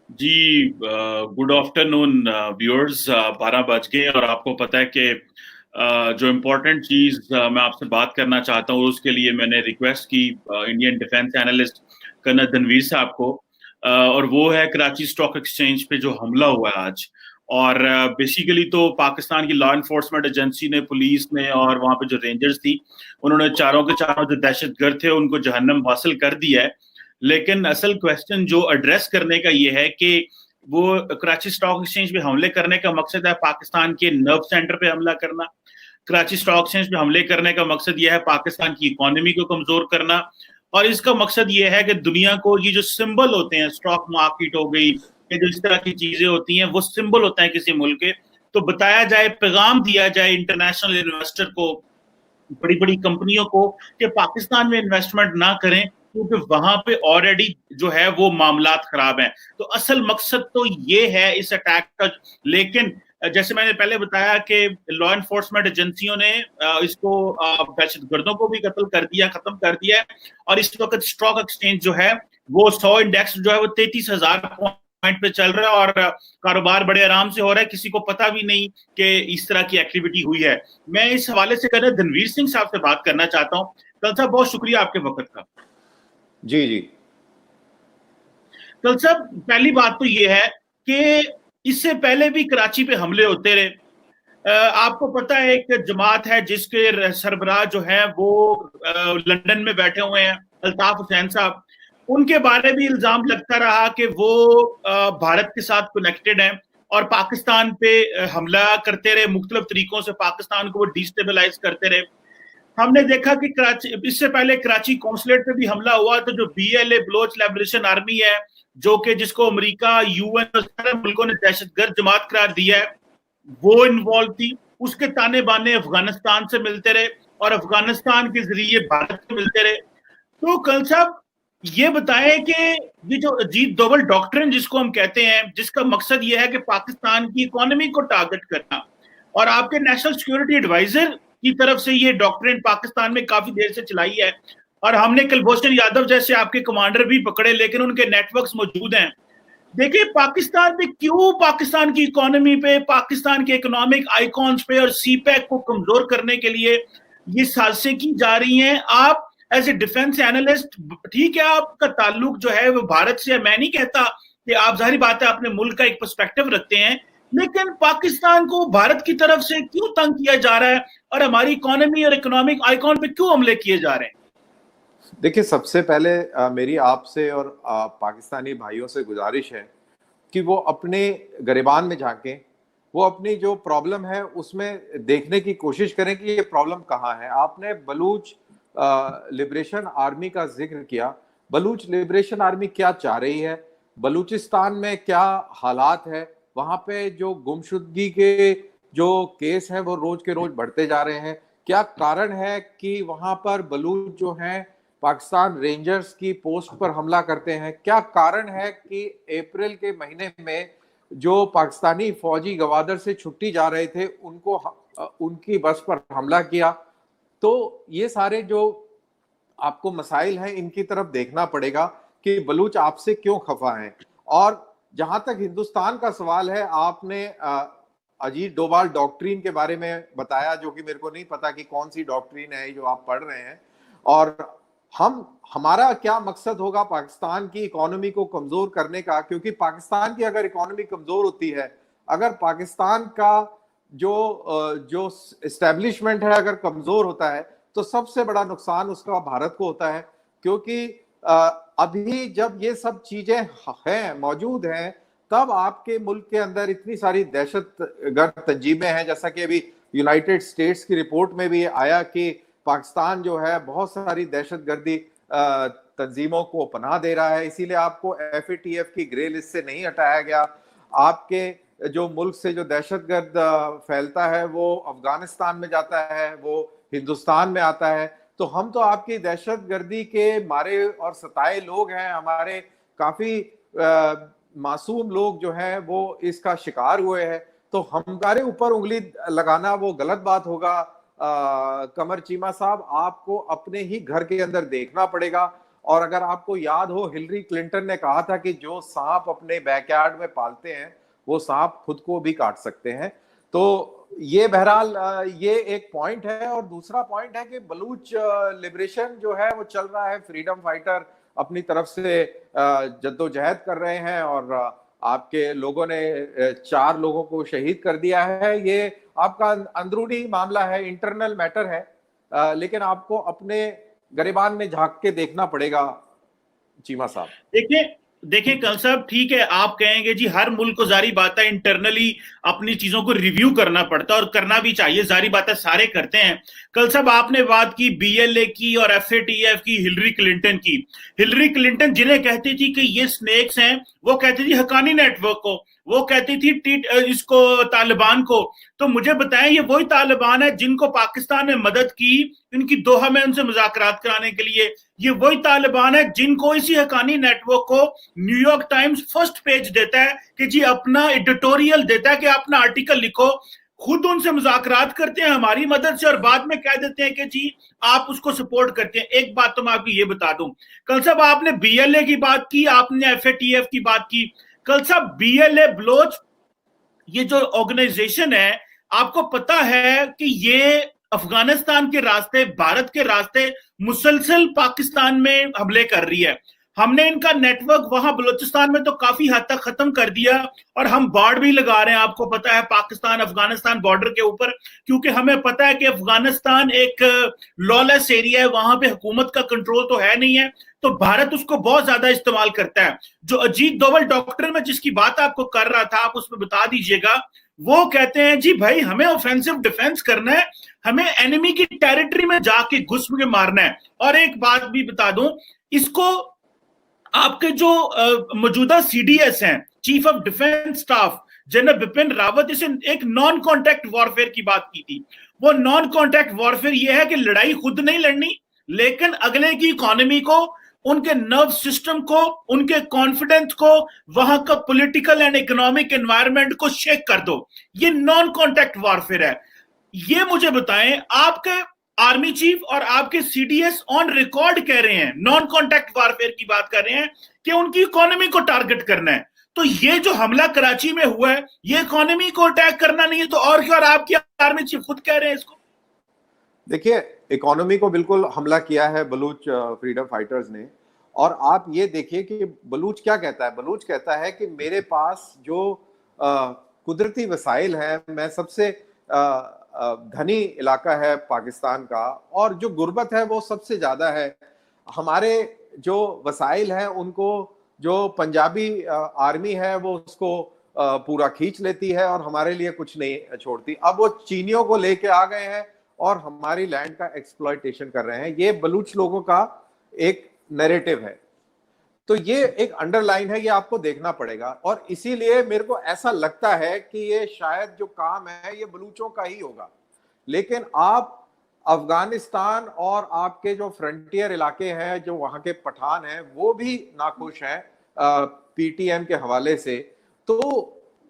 जी, good afternoon viewers. 12 बज गए और आपको पता है कि जो इम्पोर्टेंट चीज़ मैं आपसे बात करना चाहता हूँ उसके लिए मैंने रिक्वेस्ट की Indian defence analyst colonel Dhanvir साहब को, और वो है कराची स्टॉक एक्सचेंज पे जो हमला हुआ है आज। और बेसिकली तो पाकिस्तान की लॉ इन्फोर्समेंट एजेंसी ने, पुलिस ने और वहाँ पे जो रेंजर्स थी, उन्होंने चारों के चारों जो दहशतगर्द थे उनको जहन्नम हासिल कर दिया है। लेकिन असल क्वेश्चन जो एड्रेस करने का ये है कि वो कराची स्टॉक एक्सचेंज पे हमले करने का मकसद है पाकिस्तान के नर्व सेंटर पे हमला करना। कराची स्टॉक एक्सचेंज पे हमले करने का मकसद यह है पाकिस्तान की इकोनॉमी को कमजोर करना। और इसका मकसद यह है कि दुनिया को ये जो सिंबल होते हैं, स्टॉक मार्केट हो गई, ये जो इस तरह की चीजें होती हैं, वो सिंबल होता है किसी मुल्क के। तो बताया जाए, पैगाम दिया जाए इंटरनेशनल इन्वेस्टर को, बड़ी बड़ी कंपनियों को, कि पाकिस्तान में इन्वेस्टमेंट ना करें क्योंकि वहां पे ऑलरेडी जो है वो मामलात खराब हैं। तो असल मकसद तो ये है इस अटैक का। लेकिन जैसे मैंने पहले बताया कि लॉ इन्फोर्समेंट एजेंसियों ने इसको दहशतगर्दों को भी कत्ल कर दिया, खत्म कर दिया है। और इस वक्त स्टॉक एक्सचेंज जो है वो 100 इंडेक्स जो है वो 33,000 पॉइंट पे चल रहा है, और कारोबार बड़े आराम से हो रहा है, किसी को पता भी नहीं कि इस तरह की एक्टिविटी हुई है। मैं इस हवाले से कर धनवीर सिंह साहब से बात करना चाहता हूँ। कल साहब, बहुत शुक्रिया आपके वक्त का। जी जी। कल साहब, पहली बात तो ये है कि इससे पहले भी कराची पे हमले होते रहे। आपको पता है एक जमात है जिसके सरबराह जो है वो लंदन में बैठे हुए हैं, अल्ताफ हुसैन साहब। उनके बारे में इल्जाम लगता रहा कि वो भारत के साथ कनेक्टेड हैं और पाकिस्तान पे हमला करते रहे, मुख्तलिफ तरीकों से पाकिस्तान को वो डिस्टेबलाइज करते रहे। हमने देखा कि कराची, इससे पहले कराची कौंसलेट पे भी हमला हुआ, तो जो BLA बलोच लिबरेशन आर्मी है, जो कि जिसको अमेरिका, UN और सारे मुल्कों ने दहशतगर्द जमात करार दिया है, वो इन्वॉल्व थी। उसके ताने बाने अफगानिस्तान से मिलते रहे और अफगानिस्तान के जरिए भारत से मिलते रहे। तो कल साहब, ये बताएं कि ये जो अजीत डोवल डॉक्ट्रिन जिसको हम कहते हैं, जिसका मकसद ये है कि पाकिस्तान की इकोनॉमी को टारगेट करना, और आपके नेशनल सिक्योरिटी एडवाइजर की तरफ से ये डॉक्ट्रिन पाकिस्तान में काफी देर से चलाई है, और हमने कुलभूषण यादव जैसे आपके कमांडर भी पकड़े, लेकिन उनके नेटवर्क्स मौजूद हैं। देखिए, पाकिस्तान पे क्यों, पाकिस्तान की इकोनॉमी पे, पाकिस्तान के इकोनॉमिक आइकॉन्स पे और CPEC को कमजोर करने के लिए ये साजिशें की जा रही हैं। आप एज ए डिफेंस एनालिस्ट, ठीक है, आपका ताल्लुक जो है वो भारत से है, मैं नहीं कहता कि आप, जाहिर बात है, अपने मुल्क का एक पर्सपेक्टिव रखते हैं, लेकिन पाकिस्तान को भारत की तरफ से क्यों तंग किया जा रहा है और हमारी इकोनॉमी और इकोनॉमिक आइकॉन पे क्यों हमले किए जा रहे हैं? देखिए, सबसे पहले मेरी आपसे और पाकिस्तानी भाइयों से गुजारिश है कि वो अपने गिरबान में झांकें, वो अपनी जो प्रॉब्लम है उसमें देखने की कोशिश करें कि ये प्रॉब्लम कहाँ है। आपने बलूच लिबरेशन आर्मी का जिक्र किया। बलूच लिबरेशन आर्मी क्या चाह रही है, बलूचिस्तान में क्या हालात है, वहां पे जो गुमशुदगी के जो केस हैं वो रोज के रोज बढ़ते जा रहे हैं। क्या कारण है कि वहां पर बलूच जो हैं पाकिस्तान रेंजर्स की पोस्ट पर हमला करते हैं? क्या कारण है कि अप्रैल के महीने में जो पाकिस्तानी फौजी गवादर से छुट्टी जा रहे थे उनको उनकी बस पर हमला किया? तो ये सारे जो आपको मसाइल हैं इनकी तरफ देखना पड़ेगा कि बलूच आपसे क्यों खफा हैं। और जहां तक हिंदुस्तान का सवाल है, आपने अजीत डोभाल डॉक्ट्रिन के बारे में बताया, जो कि मेरे को नहीं पता कि कौन सी डॉक्ट्रिन है जो आप पढ़ रहे हैं। और हमारा क्या मकसद होगा पाकिस्तान की इकोनॉमी को कमजोर करने का? क्योंकि पाकिस्तान की अगर इकोनॉमी कमजोर होती है, अगर पाकिस्तान का जो एस्टेब्लिशमेंट है अगर कमजोर होता है, तो सबसे बड़ा नुकसान उसका भारत को होता है। क्योंकि अभी जब ये सब चीजें हैं, मौजूद हैं, तब आपके मुल्क के अंदर इतनी सारी दहशतगर्द तंजीमें हैं। जैसा कि अभी यूनाइटेड स्टेट्स की रिपोर्ट में भी आया कि पाकिस्तान जो है बहुत सारी दहशतगर्दी तंजीमों को पनाह दे रहा है, इसीलिए आपको FATF की ग्रे लिस्ट से नहीं हटाया गया। आपके जो मुल्क से जो दहशतगर्द फैलता है वो अफगानिस्तान में जाता है, वो हिंदुस्तान में आता है। तो हम तो आपकी दहशतगर्दी के मारे और सताए लोग हैं। हमारे काफी मासूम लोग जो हैं वो इसका शिकार हुए हैं। तो हमारे ऊपर उंगली लगाना वो गलत बात होगा। कमर चीमा साहब, आपको अपने ही घर के अंदर देखना पड़ेगा और अगर आपको याद हो, हिलरी क्लिंटन ने कहा था कि जो सांप अपने बैकयार्ड में पालते हैं वो सांप खुद को भी काट सकते हैं। तो ये बहरहाल ये एक पॉइंट है। और दूसरा पॉइंट है कि बलूच लिबरेशन जो है वो चल रहा है, फ्रीडम फाइटर अपनी तरफ से जद्दोजहद कर रहे हैं, और आपके लोगों ने 4 लोगों को शहीद कर दिया है। ये आपका अंदरूनी मामला है, इंटरनल मैटर है, लेकिन आपको अपने गरिबान में झांक के देखना पड़ेगा चीमा साहब। देखिए देखिए कल साहब, ठीक है, आप कहेंगे जी हर मुल्क को जारी बात है इंटरनली अपनी चीजों को रिव्यू करना पड़ता है और करना भी चाहिए, जारी बात है, सारे करते हैं। कल साहब आपने बात की बीएलए की और एफएटीएफ की, हिलरी क्लिंटन की। हिलरी क्लिंटन जिन्हें कहती थी कि ये स्नेक्स हैं, वो कहती थी हकानी नेटवर्क को, वो कहती थी इसको तालिबान को। तो मुझे बताएं, ये वही तालिबान है जिनको पाकिस्तान ने मदद की इनकी दोहा में उनसे मुज़ाकरात कराने के लिए। ये वही तालिबान है जिनको इसी हकानी नेटवर्क को न्यूयॉर्क टाइम्स फर्स्ट पेज देता है कि जी अपना एडिटोरियल देता है कि अपना आर्टिकल लिखो, खुद उनसे मुज़ाकरात करते हैं हमारी मदद से और बाद में कह देते हैं कि जी आप उसको सपोर्ट करते हैं। एक बात तो मैं आपको ये बता दूं, कल साहब आपने बीएलए की बात की, आपने एफएटीएफ की बात की। कल साहब बीएलए बलोच ये जो ऑर्गेनाइजेशन है, आपको पता है कि ये अफगानिस्तान के रास्ते, भारत के रास्ते मुसलसल पाकिस्तान में हमले कर रही है। हमने इनका नेटवर्क वहां बलूचिस्तान में तो काफी हद तक खत्म कर दिया और हम बाड़ भी लगा रहे हैं, आपको पता है, पाकिस्तान अफगानिस्तान बॉर्डर के ऊपर, क्योंकि हमें पता है कि अफगानिस्तान एक लॉलेस एरिया है, वहां पे हुकूमत का कंट्रोल तो है नहीं है, तो भारत उसको बहुत ज्यादा इस्तेमाल करता है। जो अजीत डोवल डॉक्टर में जिसकी बात आपको कर रहा था, आप उसमें बता दीजिएगा, वो कहते हैं जी भाई हमें ऑफेंसिव डिफेंस करना है, हमें एनिमी की टेरिटरी में जाके घुस के मारना है। और एक बात भी बता दूं, इसको आपके जो मौजूदा सीडीएस हैं, chief of defence staff general Bipin Rawat, इसे एक नॉन कॉन्टैक्ट वॉरफेयर की बात की थी। वो नॉन कॉन्टैक्ट वॉरफेयर ये है कि लड़ाई खुद नहीं लड़नी, लेकिन अगले की इकोनॉमी को, उनके नर्व सिस्टम को, उनके कॉन्फिडेंस को, वहां का पॉलिटिकल एंड इकोनॉमिक एनवायरनमेंट को शेक कर दो। ये नॉन कॉन्टैक्ट वॉरफेयर है। ये मुझे बताएं, आपके आर्मी चीफ और आपके सीडीएस ऑन रिकॉर्ड कह रहे हैं, नॉन कॉन्टैक्ट वॉरफेयर की बात कर रहे हैं कि उनकी इकोनॉमी को टारगेट करना है। तो ये जो हमला कराची में हुआ है, ये इकोनॉमी को अटैक करना नहीं है तो और क्या? और आपकी आर्मी चीफ खुद कह रहे हैं इसको। देखिए, इकोनॉमी को बिल्कुल हमला किया है बलूच फ्रीडम फाइटर्स ने। और आप ये देखिए कि बलूच क्या कहता है। बलूच कहता है कि मेरे पास जो कुदरती वसाइल है, मैं सबसे धनी इलाका है पाकिस्तान का, और जो गुर्बत है वो सबसे ज्यादा है। हमारे जो वसाइल हैं उनको जो पंजाबी आर्मी है वो उसको पूरा खींच लेती है और हमारे लिए कुछ नहीं छोड़ती। अब वो चीनियों को लेके आ गए हैं और हमारी लैंड का एक्सप्लॉयटेशन कर रहे हैं। ये बलूच लोगों का एक नैरेटिव है। तो ये एक अंडरलाइन है, ये आपको देखना पड़ेगा। और इसीलिए मेरे को ऐसा लगता है कि ये शायद जो काम है ये बलूचों का ही होगा। लेकिन आप अफगानिस्तान और आपके जो फ्रंटियर इलाके हैं, जो वहां के पठान हैं, वो भी नाखुश हैं पीटीएम के हवाले से। तो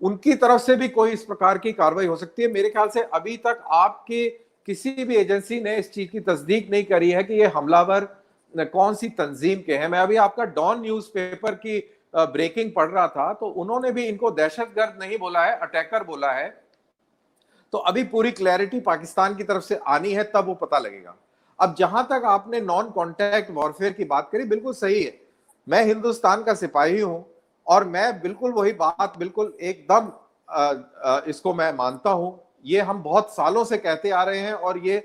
उनकी तरफ से भी कोई इस प्रकार की कार्रवाई हो सकती है। मेरे ख्याल से अभी तक आपकी किसी भी एजेंसी ने इस चीज की तस्दीक नहीं करी है कि ये हमलावर कौन सी तंजीम के हैं। मैं अभी आपका डॉन न्यूज़पेपर की ब्रेकिंग पढ़ रहा था, तो उन्होंने भी इनको दहशतगर्द नहीं बोला है, अटैकर बोला है। तो अभी पूरी क्लैरिटी पाकिस्तान की तरफ से आनी है, तब वो पता लगेगा। अब जहां तक आपने नॉन कॉन्टैक्ट वॉरफेयर की बात करी, बिल्कुल सही है। मैं हिंदुस्तान का सिपाही हूं और मैं बिल्कुल वही बात, बिल्कुल एकदम इसको मैं मानता हूं। ये हम बहुत सालों से कहते आ रहे हैं और ये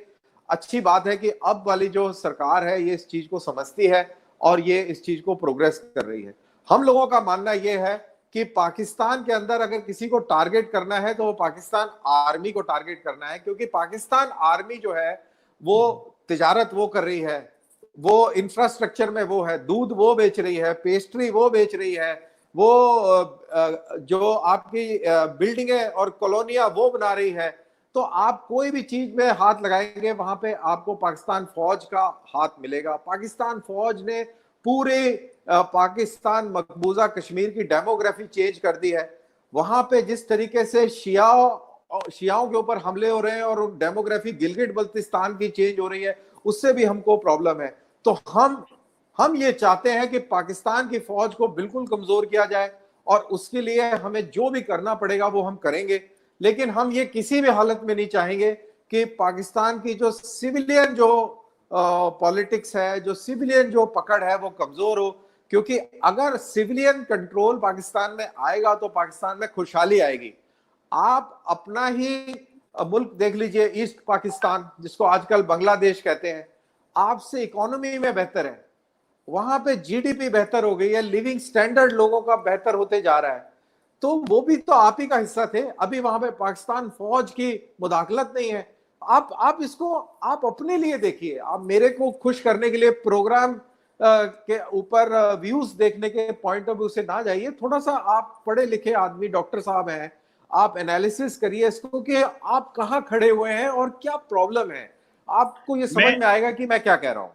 अच्छी बात है कि अब वाली जो सरकार है ये इस चीज को समझती है और ये इस चीज को प्रोग्रेस कर रही है। हम लोगों का मानना ये है कि पाकिस्तान के अंदर अगर किसी को टारगेट करना है तो वो पाकिस्तान आर्मी को टारगेट करना है, क्योंकि पाकिस्तान आर्मी जो है वो तिजारत वो कर रही है, वो इंफ्रास्ट्रक्चर में वो है, दूध वो बेच रही है, पेस्ट्री वो बेच रही है, वो जो आपकी बिल्डिंगें और कॉलोनियां वो बना रही है। तो आप कोई भी चीज में हाथ लगाएंगे वहां पे आपको पाकिस्तान फौज का हाथ मिलेगा। पाकिस्तान फौज ने पूरे पाकिस्तान मकबूजा कश्मीर की डेमोग्राफी चेंज कर दी है। वहां पे जिस तरीके से शियाओं के ऊपर हमले हो रहे हैं और डेमोग्राफी गिलगिट बल्तिस्तान की चेंज हो रही है, उससे भी हमको प्रॉब्लम है। तो हम हम ये चाहते हैं कि पाकिस्तान की फौज को बिल्कुल कमजोर किया जाए, और उसके लिए हमें जो भी करना पड़ेगा वो हम करेंगे। लेकिन हम ये किसी भी हालत में नहीं चाहेंगे कि पाकिस्तान की जो सिविलियन जो पॉलिटिक्स है, जो सिविलियन जो पकड़ है, वो कमजोर हो। क्योंकि अगर सिविलियन कंट्रोल पाकिस्तान में आएगा तो पाकिस्तान में खुशहाली आएगी। आप अपना ही मुल्क देख लीजिए, ईस्ट पाकिस्तान जिसको आजकल बांग्लादेश कहते हैं, आपसे इकोनॉमी में बेहतर है, वहां पे जीडीपी बेहतर हो गई है, लिविंग स्टैंडर्ड लोगों का बेहतर होते जा रहा है। तो वो भी तो आप ही का हिस्सा थे। अभी वहां पे पाकिस्तान फौज की मुदाखलत नहीं है। आप इसको आप अपने लिए देखिए। आप मेरे को खुश करने के लिए प्रोग्राम के ऊपर व्यूज देखने के पॉइंट ऑफ व्यू से ना जाइए। थोड़ा सा आप पढ़े लिखे आदमी, डॉक्टर साहब हैं, आप एनालिसिस करिए इसको कि आप कहाँ खड़े हुए हैं और क्या प्रॉब्लम है। आपको ये समझ में आएगा कि मैं क्या कह रहा हूं।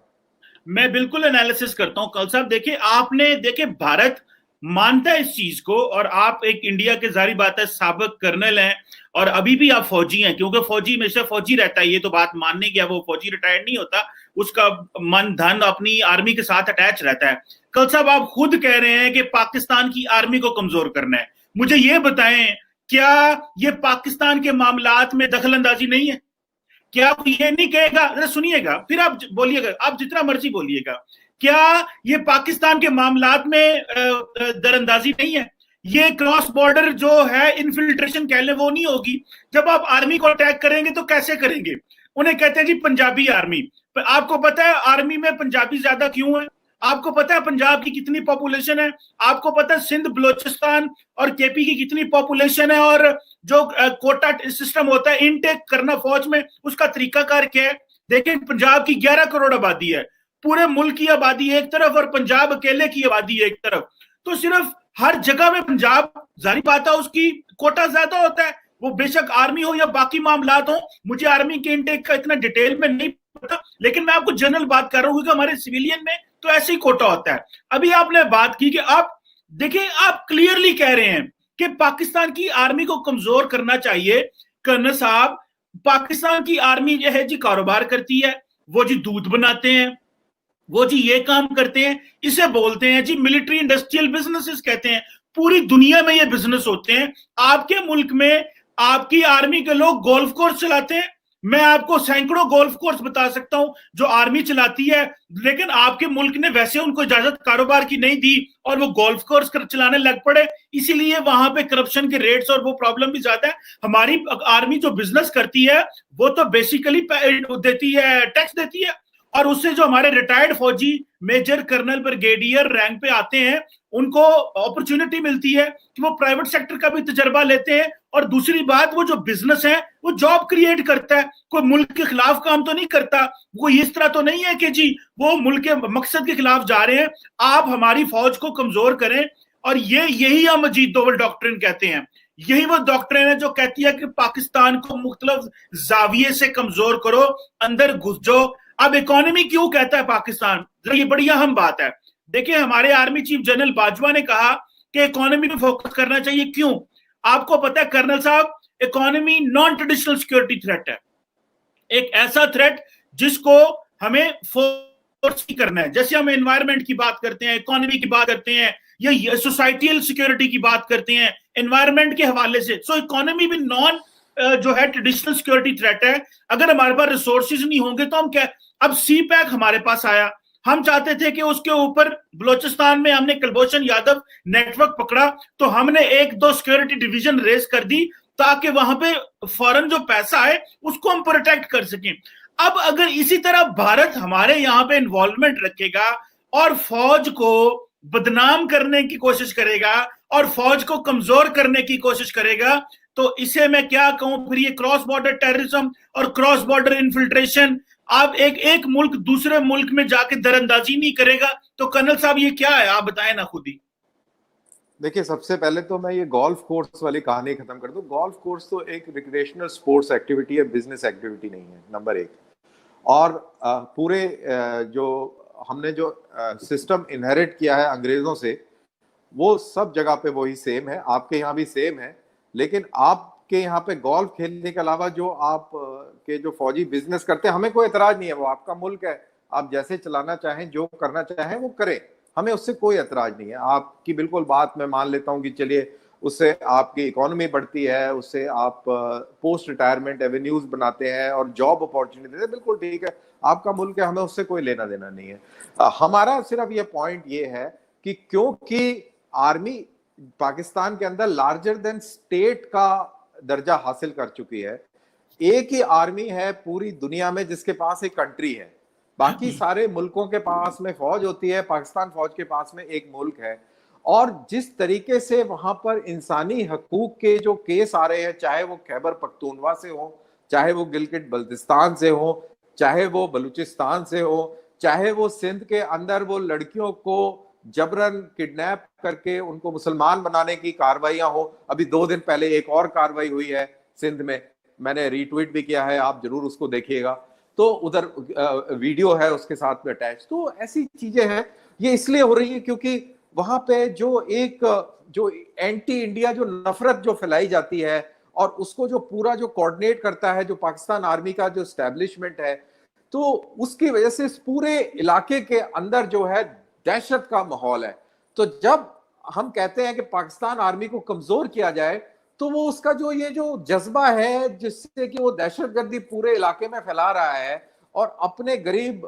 मैं बिल्कुल एनालिसिस करता हूं कल साहब। देखिए आपने देखे भारत मानता है इस चीज को, और आप एक इंडिया के जारी बात है साबिक कर्नल हैं और अभी भी आप फौजी हैं, क्योंकि फौजी हमेशा फौजी रहता है, ये तो बात मानने की है। वो फौजी रिटायर्ड नहीं होता, उसका मन धन अपनी आर्मी के साथ अटैच रहता है। कल साहब आप खुद कह रहे हैं कि पाकिस्तान की आर्मी को कमजोर करना है। मुझे ये बताएं, क्या ये पाकिस्तान के मामलात में दखल अंदाजी नहीं है? क्या आप ये नहीं कहेगा, जरा सुनिएगा फिर आप बोलिएगा, आप जितना मर्जी बोलिएगा, क्या ये पाकिस्तान के मामलात में दरअंदाजी नहीं है? ये क्रॉस बॉर्डर जो है इन्फिल्ट्रेशन कह लें, वो नहीं होगी? जब आप आर्मी को अटैक करेंगे तो कैसे करेंगे? उन्हें कहते हैं जी पंजाबी आर्मी। पर आपको पता है आर्मी में पंजाबी ज्यादा क्यों है? आपको पता है पंजाब की कितनी पॉपुलेशन है? आपको पता है सिंध बलोचिस्तान और केपी की कितनी पॉपुलेशन है? और जो कोटा सिस्टम होता है इनटेक करना फौज में, उसका तरीकाकार क्या है? देखिए पंजाब की 11 करोड़ आबादी है, पूरे मुल्क की आबादी एक तरफ और पंजाब अकेले की आबादी एक तरफ। तो सिर्फ हर जगह में पंजाब, जारी बात है उसकी कोटा ज्यादा होता है। वो बेशक आर्मी हो या बाकी मामलात हो, मुझे आर्मी के इनटेक का इतना डिटेल में नहीं पता, लेकिन मैं आपको जनरल बात कर रहा हूं कि हमारे सिविलियन में तो ऐसे ही कोटा होता है। अभी आपने बात की कि आप देखिए, आप क्लियरली कह रहे हैं कि पाकिस्तान की आर्मी को कमजोर करना चाहिए। कर्नल साहब, पाकिस्तान की आर्मी जो है जी कारोबार करती है, वो जी दूध बनाते हैं, वो जी ये काम करते हैं, इसे बोलते हैं जी मिलिट्री इंडस्ट्रियल बिजनेसेस कहते हैं। पूरी दुनिया में ये बिजनेस होते हैं। आपके मुल्क में आपकी आर्मी के लोग गोल्फ कोर्स चलाते हैं। मैं आपको सैकड़ों गोल्फ कोर्स बता सकता हूं जो आर्मी चलाती है, लेकिन आपके मुल्क ने वैसे उनको इजाजत कारोबार की नहीं दी और वो गोल्फ कोर्स चलाने लग पड़े। इसीलिए वहां पे करप्शन के रेट्स और वो प्रॉब्लम भी ज्यादा है। हमारी आर्मी जो बिजनेस करती है वो तो बेसिकली देती है, टैक्स देती है, और उससे जो हमारे रिटायर्ड फौजी मेजर कर्नल ब्रिगेडियर रैंक पे आते हैं उनको अपॉर्चुनिटी मिलती है कि वो प्राइवेट सेक्टर का भी तजर्बा लेते हैं। और दूसरी बात, वो जो बिजनेस है वो जॉब क्रिएट करता है, कोई मुल्क के खिलाफ काम तो नहीं करता। वो इस तरह तो नहीं है कि जी वो मुल्क के मकसद के खिलाफ जा रहे हैं। आप हमारी फौज को कमजोर करें, और यही हम अजीत दोवल डॉक्ट्रिन कहते हैं। यही वो डॉक्ट्रिन है जो कहती है कि पाकिस्तान को मुख्तलिफ जाविये से कमजोर करो, अंदर घुस जाओ। अब इकोनॉमी क्यों कहता है पाकिस्तान, ये बड़ी अहम बात है। देखिए हमारे आर्मी चीफ जनरल बाजवा ने कहा कि इकोनॉमी पे फोकस करना चाहिए। क्यों? आपको पता है कर्नल साहब, economy non traditional security threat है, एक ऐसा थ्रेट जिसको हमें फोर्स करना है। जैसे हम एनवायरमेंट की बात करते हैं, इकोनॉमी की बात करते हैं, या सोसाइटियल सिक्योरिटी की बात करते हैं एनवायरमेंट के हवाले से। सो इकोनॉमी भी नॉन जो है ट्रेडिशनल सिक्योरिटी थ्रेट है। अगर हमारे पास रिसोर्सेज नहीं होंगे तो हम क्या, अब सी पैक हमारे पास आया, हम चाहते थे कि उसके ऊपर बलोचिस्तान में हमने कुलभूषण यादव नेटवर्क पकड़ा तो हमने 1-2 सिक्योरिटी डिवीजन रेस कर दी ताकि वहां पे फॉरेन जो पैसा है उसको हम प्रोटेक्ट कर सकें। अब अगर इसी तरह भारत हमारे यहाँ पे इन्वॉल्वमेंट रखेगा और फौज को बदनाम करने की कोशिश करेगा और फौज को कमजोर करने की कोशिश करेगा, तो इसे मैं क्या कहूं, फिर ये क्रॉस बॉर्डर टेररिज्म और क्रॉस बॉर्डर इन्फिल्ट्रेशन। आप एक मुल्क दूसरे मुल्क में जाके दरअंदाजी नहीं करेगा तो कर्नल साहब ये क्या है, आप बताएं ना खुद ही। देखिए सबसे पहले तो मैं ये गोल्फ कोर्स वाली कहानी खत्म कर दूं। गोल्फ कोर्स तो एक रिक्रिएशनल स्पोर्ट्स एक्टिविटी है, बिजनेस एक्टिविटी नहीं है, नंबर 1। और पूरे जो हमने जो सिस्टम इनहेरिट किया है अंग्रेजों से, वो सब जगह पे वही सेम है। आपके यहाँ भी सेम है, लेकिन आपके यहाँ पे गोल्फ खेलने के अलावा जो आप के जो फौजी बिजनेस करते हैं, हमें कोई एतराज नहीं है, वो आपका मुल्क है, आप जैसे चलाना चाहें, जो करना चाहें वो करें, हमें उससे कोई एतराज नहीं है। आपकी बिल्कुल बात मैं मान लेता हूँ कि चलिए उससे आपकी इकोनॉमी बढ़ती है, उससे आप पोस्ट रिटायरमेंट एवेन्यूज बनाते हैं और जॉब अपॉर्चुनिटी है, बिल्कुल ठीक है, आपका मुल्क है, हमें उससे कोई लेना देना नहीं है। हमारा सिर्फ ये पॉइंट ये है कि क्योंकि आर्मी पाकिस्तान के अंदर लार्जर देन स्टेट का दर्जा हासिल कर चुकी है, एक ही आर्मी है पूरी दुनिया में जिसके पास एक कंट्री है, बाकी सारे मुल्कों के पास में फौज होती है, पाकिस्तान फौज के पास में एक मुल्क है। और जिस तरीके से वहां पर इंसानी हकूक के जो केस आ रहे हैं, चाहे वो खैबर पख्तूनवा से हो, चाहे वो गिलगिट बल्तिस्तान से हो, चाहे वो बलूचिस्तान से हो, चाहे वो सिंध के अंदर वो लड़कियों को जबरन किडनैप करके उनको मुसलमान बनाने की कार्रवाइयां हो। अभी 2 दिन पहले एक और कार्रवाई हुई है सिंध में, मैंने रीट्वीट भी किया है, आप जरूर उसको देखिएगा, तो उधर वीडियो है उसके साथ में अटैच। तो ऐसी चीजें हैं, ये इसलिए हो रही है क्योंकि वहां पे जो एंटी इंडिया जो नफरत जो फैलाई जाती है और उसको जो पूरा जो कोऑर्डिनेट करता है जो पाकिस्तान आर्मी का जो एस्टेब्लिशमेंट है, तो उसकी वजह से इस पूरे इलाके के अंदर जो है दहशत का माहौल है। तो जब हम कहते हैं कि पाकिस्तान आर्मी को कमजोर किया जाए, तो वो उसका जो ये जो जज्बा है जिससे कि वो दहशतगर्दी पूरे इलाके में फैला रहा है और अपने गरीब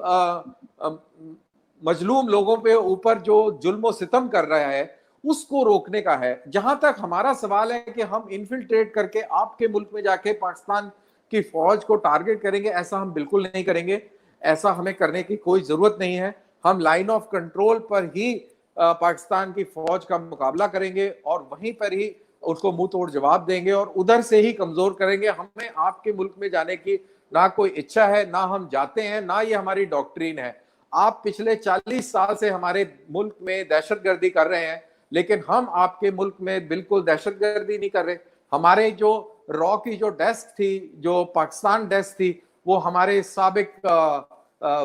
मजलूम लोगों पे ऊपर जो जुल्म सितम कर रहा है, उसको रोकने का है। जहां तक हमारा सवाल है कि हम इन्फिल्ट्रेट करके आपके मुल्क में जाके पाकिस्तान की फौज को टारगेट करेंगे, ऐसा हम बिल्कुल नहीं करेंगे, ऐसा हमें करने की कोई जरूरत नहीं है। हम लाइन ऑफ कंट्रोल पर ही पाकिस्तान की फौज का मुकाबला करेंगे और वहीं पर ही उसको मुंह तोड़ जवाब देंगे और उधर से ही कमजोर करेंगे। हमें आपके मुल्क में जाने की ना कोई इच्छा है, ना हम जाते हैं, ना ये हमारी डॉक्ट्रिन है। आप पिछले 40 साल से हमारे मुल्क में दहशतगर्दी कर रहे हैं, लेकिन हम आपके मुल्क में बिल्कुल दहशतगर्दी नहीं कर रहे। हमारे जो रॉ की जो डेस्क थी, जो पाकिस्तान डेस्क थी, वो हमारे साबिक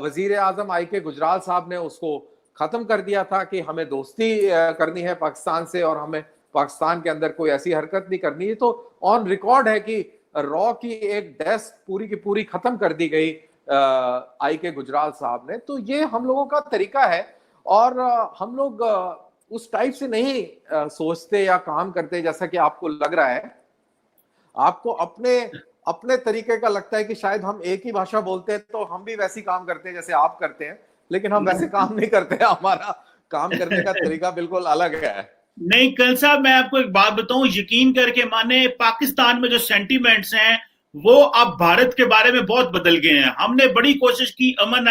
वजीर आजम आई के गुजराल साहब ने उसको खत्म कर दिया था कि हमें दोस्ती करनी है पाकिस्तान से और हमें पाकिस्तान के अंदर कोई ऐसी हरकत नहीं करनी है। तो ऑन रिकॉर्ड है कि रॉ की एक डेस्क पूरी की पूरी खत्म कर दी गई आई के गुजराल साहब ने। तो ये हम लोगों का तरीका है और हम लोग उस टाइप से नहीं सोचते या काम करते जैसा कि आपको लग रहा है। आपको अपने अपने तरीके का लगता है कि शायद हम एक ही भाषा बोलते हैं तो हम भी वैसी काम करते हैं जैसे आप करते हैं, लेकिन हम वैसे काम नहीं करते हैं, हमारा काम करने का तरीका बिल्कुल अलग है। नहीं कल साहब, मैं आपको एक बात बताऊं, यकीन करके माने, पाकिस्तान में जो सेंटीमेंट्स हैं वो अब भारत के बारे में बहुत बदल गए हैं। हमने बड़ी कोशिश की, अमन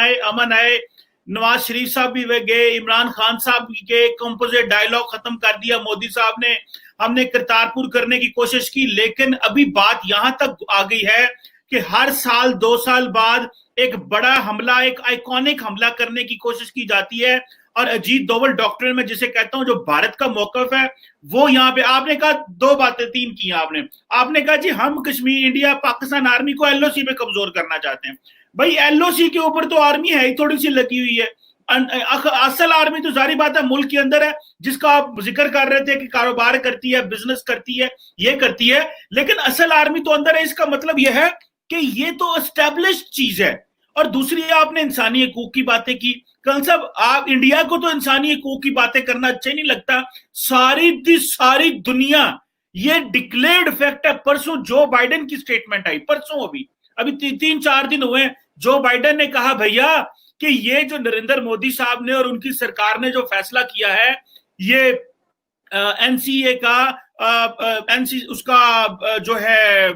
आए, नवाज शरीफ साहब भी गए, इमरान खान साहब के कंपोजिट डायलॉग खत्म कर दिया मोदी साहब ने, हमने करतारपुर करने की कोशिश की, लेकिन अभी बात यहां तक आ गई है कि हर साल 2 साल बाद एक बड़ा हमला, एक आइकॉनिक हमला करने की कोशिश की जाती है। और अजीत डोवल डॉक्ट्रिन में जिसे कहता हूं, जो भारत का मौकफ है वो यहाँ पे आपने कहा 2 बातें 3 की आपने कहा जी हम कश्मीर, इंडिया, पाकिस्तान आर्मी को एलओसी पे कमजोर करना चाहते हैं। भाई एलओसी के ऊपर तो आर्मी है ही थोड़ी सी लगी हुई है, असल आर्मी तो जारी बात है मुल्क के अंदर है, जिसका आप जिक्र कर रहे थे कि कारोबार करती है, बिजनेस करती है, ये करती है, लेकिन असल आर्मी तो अंदर है। इसका मतलब यह है कि ये तो एस्टेब्लिश्ड चीज है। और दूसरी आपने इंसानी हकूक की बातें की, कल साहब आप इंडिया को तो इंसानी हकूक की बातें करना अच्छा नहीं लगता, सारी दुनिया, ये डिक्लेयर्ड फैक्ट है। परसों जो बाइडेन की स्टेटमेंट आई, परसों अभी 3-4 दिन हुए, जो बाइडेन ने कहा भैया कि ये जो नरेंद्र मोदी साहब ने और उनकी सरकार ने जो फैसला किया है, ये एनसीए का उसका जो है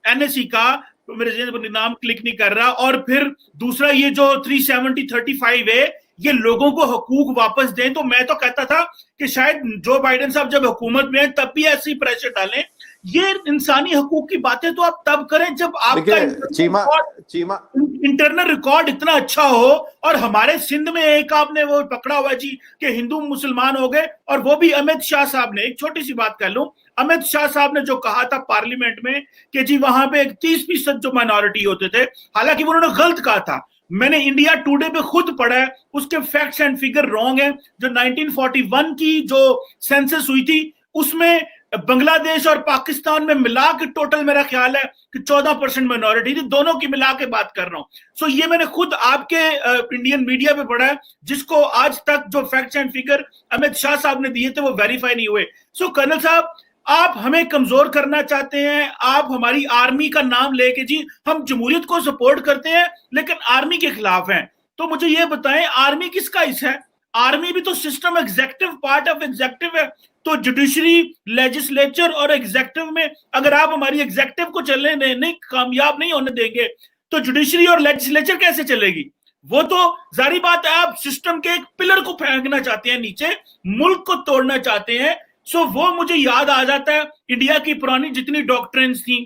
एनएससी का, मेरे नाम क्लिक नहीं कर रहा, और फिर दूसरा ये जो 370-35 है, ये लोगों को हकूक वापस दें। तो मैं तो कहता था कि शायद जो बाइडेन साहब जब हुकूमत में हैं तब भी ऐसी प्रेशर डालें। ये इंसानी हकूक की बातें तो आप तब करें जब आपका इंटरनल रिकॉर्ड इतना अच्छा हो। और हमारे सिंध में एक आपने वो पकड़ा हुआ जी कि हिंदू मुसलमान हो गए, और वो भी अमित शाह साहब ने, एक छोटी सी बात कर लूं, अमित शाह साहब ने जो कहा था पार्लियामेंट में कि जी वहां पे 30% जो माइनॉरिटी होते थे, हालांकि उन्होंने गलत कहा था। मैंने इंडिया टुडे पे खुद पढ़ा है, उसके फैक्ट्स एंड फिगर रॉन्ग है। जो 1941 की जो सेंसस हुई थी उसमें बांग्लादेश और पाकिस्तान में मिला के टोटल मेरा ख्याल है कि 14% माइनॉरिटी थी, दोनों की मिला के बात कर रहा हूं। सो ये मैंने खुद आपके इंडियन मीडिया पे पढ़ा है, जिसको आज तक जो facts and figure Amit Shah साहब ने दिए थे वो वेरीफाई नहीं हुए। सो कर्नल साहब, आप हमें कमजोर करना चाहते हैं, आप हमारी आर्मी का नाम लेके, जी हम जमहूरियत को सपोर्ट करते हैं लेकिन आर्मी के खिलाफ हैं, तो मुझे ये बताएं आर्मी किसका हिस्सा है? आर्मी भी तो system executive part of executive है, तो जुडिशरी, लेजिस्लेचर और एग्जेक्टिव में अगर आप हमारी एग्जेक्टिव को चलने नहीं कामयाब नहीं होने देंगे तो जुडिशरी और लेजिस्लेचर कैसे चलेगी? वो तो जारी बात है आप सिस्टम के एक पिलर को फेंकना चाहते हैं नीचे, मुल्क को तोड़ना चाहते हैं। सो वो मुझे याद आ जाता है इंडिया की पुरानी जितनी डॉक्ट्रिन्स थी,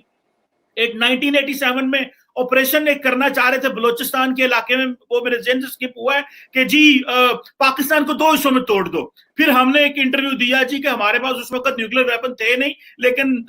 एक 1987 में ऑपरेशन एक करना चाह रहे थे बलोचिस्तान के इलाके में, वो मेरे जेहन से स्किप हुआ है कि जी पाकिस्तान को 2 हिस्सों में तोड़ दो। फिर हमने एक इंटरव्यू दिया जी कि हमारे पास उस वक्त न्यूक्लियर वेपन थे नहीं, लेकिन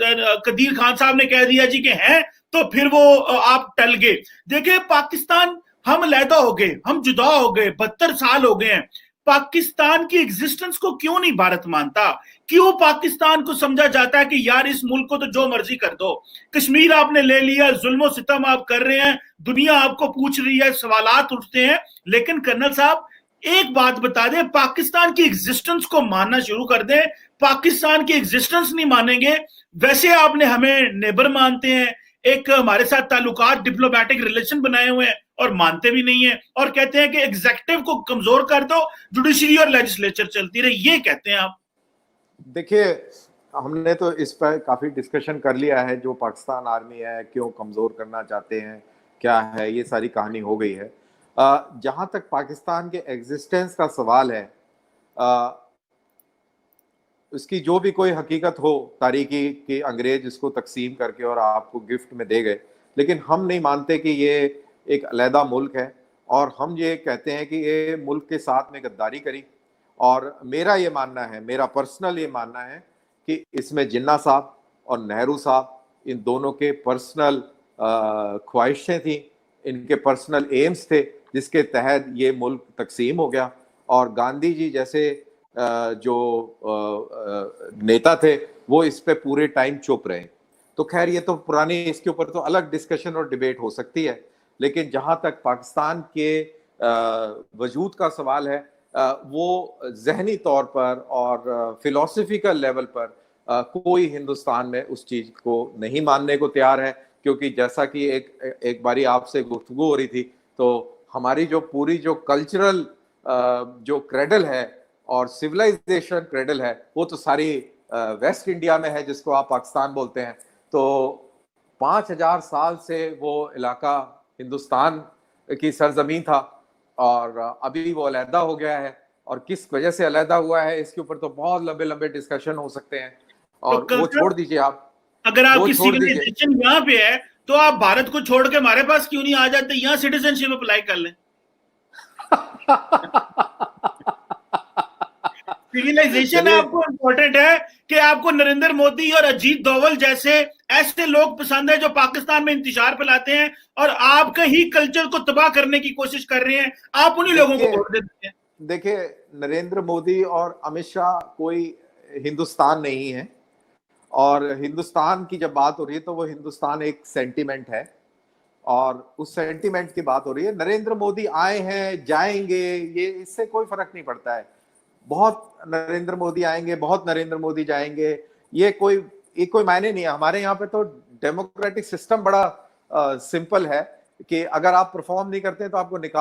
कदीर खान साहब ने कह दिया जी कि हैं, तो फिर वो आप टल गए। देखिए पाकिस्तान, हम अलहदा हो गए, हम जुदा हो गए, 72 साल हो गए हैं। पाकिस्तान की एग्जिस्टेंस को क्यों नहीं भारत मानता? क्यों पाकिस्तान को समझा जाता है कि यार इस मुल्क को तो जो मर्जी कर दो, कश्मीर आपने ले लिया, जुल्म सितम आप कर रहे हैं, दुनिया आपको पूछ रही है, सवालात उठते हैं, लेकिन कर्नल साहब एक बात बता दें, पाकिस्तान की एग्जिस्टेंस को मानना शुरू कर दें। पाकिस्तान की एग्जिस्टेंस नहीं मानेंगे, वैसे आपने हमें नेबर मानते हैं, एक हमारे साथ ताल्लुकात डिप्लोमेटिक रिलेशन बनाए हुए हैं और मानते भी नहीं है, और कहते हैं कि एग्जेक्टिव को कमजोर कर दो, जुडिशरी और लेजिस्लेचर चलती रहे, ये कहते हैं आप। देखिए, हमने तो इस पर काफी डिस्कशन कर लिया है, जो पाकिस्तान आर्मी है क्यों कमजोर करना चाहते हैं, क्या है, ये सारी कहानी हो गई है। जहां तक पाकिस्तान के एग्जिस्टेंस का सवाल है, उसकी जो भी कोई हकीकत हो तारीखी कि अंग्रेज इसको तकसीम करके और आपको गिफ्ट में दे गए, लेकिन हम नहीं मानते कि ये एक अलहदा मुल्क है, और हम ये कहते हैं कि ये मुल्क के साथ में गद्दारी करी। और मेरा ये मानना है, मेरा पर्सनल ये मानना है कि इसमें जिन्ना साहब और नेहरू साहब, इन दोनों के पर्सनल ख्वाहिशें थी, इनके पर्सनल एम्स थे, जिसके तहत ये मुल्क तकसीम हो गया। और गांधी जी जैसे जो नेता थे वो इस पे पूरे टाइम चुप रहे। तो खैर ये तो पुरानी, इसके ऊपर तो अलग डिस्कशन और डिबेट हो सकती है, लेकिन जहां तक पाकिस्तान के वजूद का सवाल है, वो जहनी तौर पर और फिलोसफिकल लेवल पर कोई हिंदुस्तान में उस चीज को नहीं मानने को तैयार है। क्योंकि जैसा कि एक बारी आपसे गुफ्तगू हो रही थी, तो हमारी जो पूरी जो कल्चरल जो क्रेडल है और सिविलाइजेशन क्रेडल है, वो तो सारी वेस्ट इंडिया में है, जिसको आप पाकिस्तान बोलते हैं। तो 5000 साल से वो इलाका हिंदुस्तान की सरजमीन था, और अभी वो अलहदा हो गया है, और किस वजह से अलहदा हुआ है इसके ऊपर तो बहुत लंबे लंबे डिस्कशन हो सकते हैं, और तो वो छोड़ दीजिए आप। अगर आपकी सिविलाइजेशन यहाँ पे है तो आप भारत को छोड़ के हमारे पास क्यों नहीं आ जाते, यहाँ सिटीजनशिप अप्लाई कर लें। सिविलाइजेशन आपको इंपॉर्टेंट है कि आपको नरेंद्र मोदी और अजीत दोवल जैसे ऐसे लोग पसंद है जो पाकिस्तान में इंतशार फैलाते हैं और आपके ही कल्चर को तबाह करने की कोशिश कर रहे हैं, आप उन्हीं लोगों को वोट देते हैं। देखिए, नरेंद्र मोदी और अमित शाह कोई हिंदुस्तान नहीं है, और हिंदुस्तान की जब बात हो रही है तो वो हिंदुस्तान एक सेंटिमेंट है, और उस सेंटिमेंट की बात हो रही है। नरेंद्र मोदी आए हैं, जाएंगे, ये इससे कोई फर्क नहीं पड़ता है। बहुत नरेंद्र मोदी आएंगे, बहुत नरेंद्र मोदी जाएंगे, ये कोई मायने नहीं है। हमारे यहाँ पे तो डेमोक्रेटिक सिस्टम बड़ा सिंपल है कि अगर आप परफॉर्म नहीं करते तो आपको निकाल